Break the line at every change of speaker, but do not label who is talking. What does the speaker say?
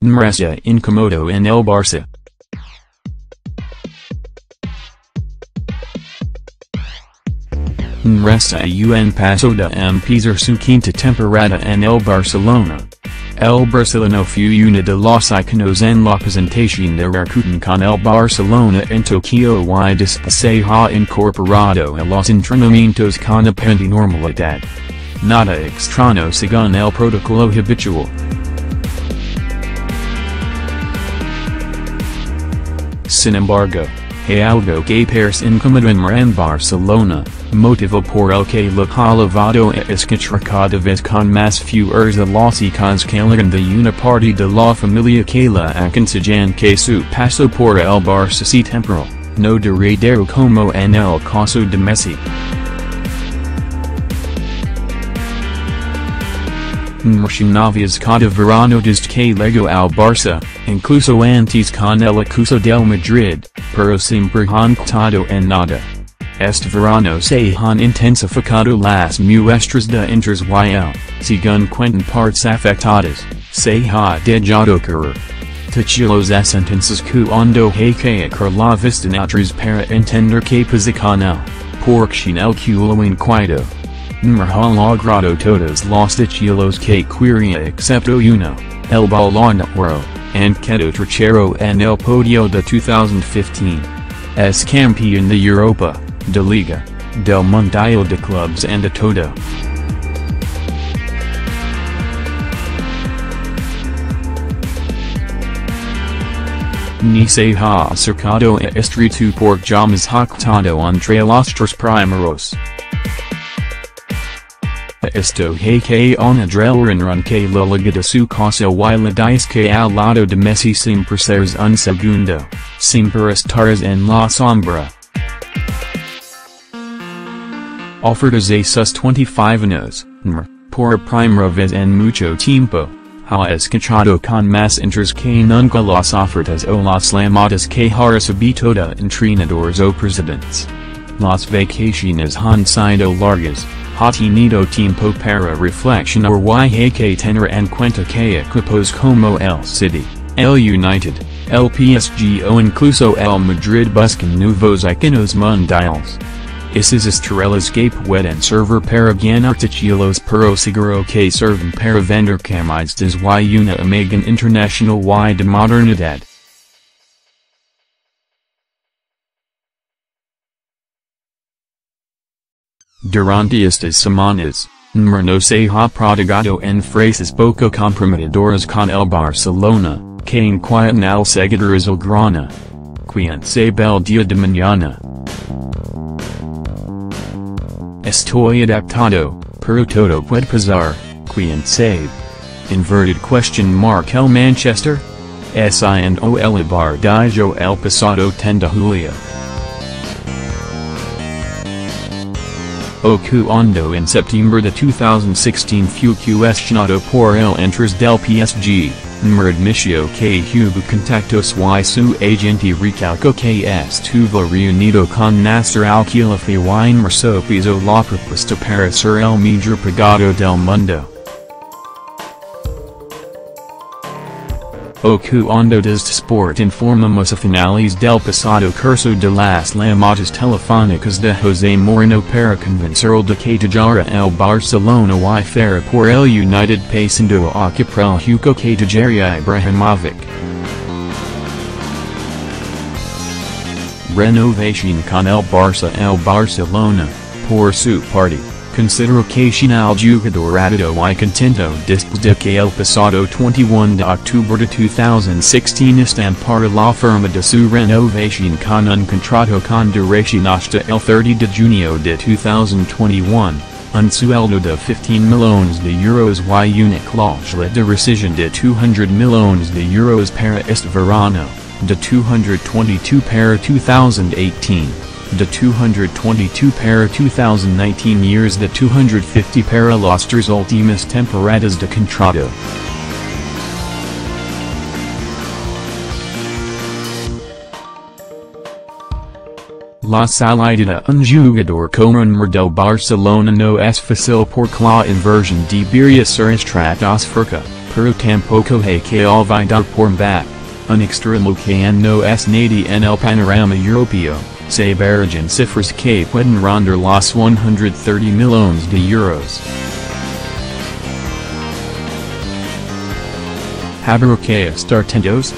Está, incómodo en el Barça. Resta un paso de empezar su quinta temporada en el Barcelona. El Barcelona fue una de los iconos en la presentación de Rakuten con el Barcelona en Tokio y después se ha incorporado a los entrenamientos con aparente normalidad. Nada extraño según el protocolo habitual. Sin embargo, hay algo que parece incómodo en Barcelona, motivo por el que lo ha llevado a escuchar cada vez con más fuerza los icons que llegan de una parte de la familia que la aconsejan que su paso por el Barça sea temporal, no duradero como en el caso de Messi. Mercenavias cada verano desde que llegó al Barça, incluso antes con el acuso del Madrid, pero siempre han quedado en nada. Este verano se han intensificado las muestras de interés y el, según cuentan partes afectadas, se ha dejado caer. Los sentencias cuando hay que echar la vista atrás para entender que pasa con el, porque en el culo inquieto. Ha logrado todos los títulos que quería excepto uno, el Balón de Oro, and quedó tercero en el podio de 2015. Es campeón de Europa, de Liga, del Mundial de Clubs and de todo. Ni se ha acercado a estrecho por jamás ha quedado entre los tres primeros. Esto hay que añadir que la liga de su casa y la dice que al lado de Messi siempre serás un segundo, siempre estarás en la sombra. Offertas a sus 25 años, por primera vez en mucho tiempo, ha escuchado con más interés que nunca las ofertas o las llamadas que ha recibido de entrenadores o presidentes. Las vacaciones han sido largas. Ha tenido tiempo para reflexionar y hay que tener en cuenta que equipos como el City, el United, el PSG o incluso el Madrid buscan nuevos iconos mundiales. Esas estrellas que pueden servir para ganar títulos pero seguro que sirven para vender camisetas y una imagen internacional y de modernidad. Durante estas semanas, no se ha prodigado en frases poco comprometedoras con el Barcelona, que inquietan al seguidores el grana. Quien sabe el día de mañana. Estoy adaptado, pero todo puede pasar, quien sabe. Inverted question mark el Manchester? Siendo el Barça el pasado 10 de julio. Cuando en septiembre de 2016 fue cuestionado por el interés del PSG, admitió que hubo contactos y su agente recalcó que estuvo reunido con Nasser al-Khelaifi y rechazó la propuesta para ser el mejor pagado del mundo. Cuando desde Sport informamos a finales del pasado curso de las llamadas telefónicas de José Mourinho para convencerlo de que dejara el Barcelona y fuera por el United pasando a ocupar el hueco que dejaría Ibrahimovic. Renovación con el Barça. El Barcelona, por su parte, consideró que al jugador atado y contento después de que el pasado 21 de octubre de 2016 estampara la firma de su renovación con un contrato con duración hasta el 30 de junio de 2021, un sueldo de 15 millones de euros y una cláusula de rescisión de 200 millones de euros para este verano, de 222 para 2018. De 222 para 2019 years de 250 para las tres últimas temporadas de contrato. La salida de un jugador como Neymar del Barcelona no es fácil porque la inversión debería ser estratosférica, pero tampoco hay que olvidar por back. Un extremo que no es nada en el panorama europeo, se barajan cifras que pueden rondar los 130 millones de euros. ¿Habrá que estar atentos?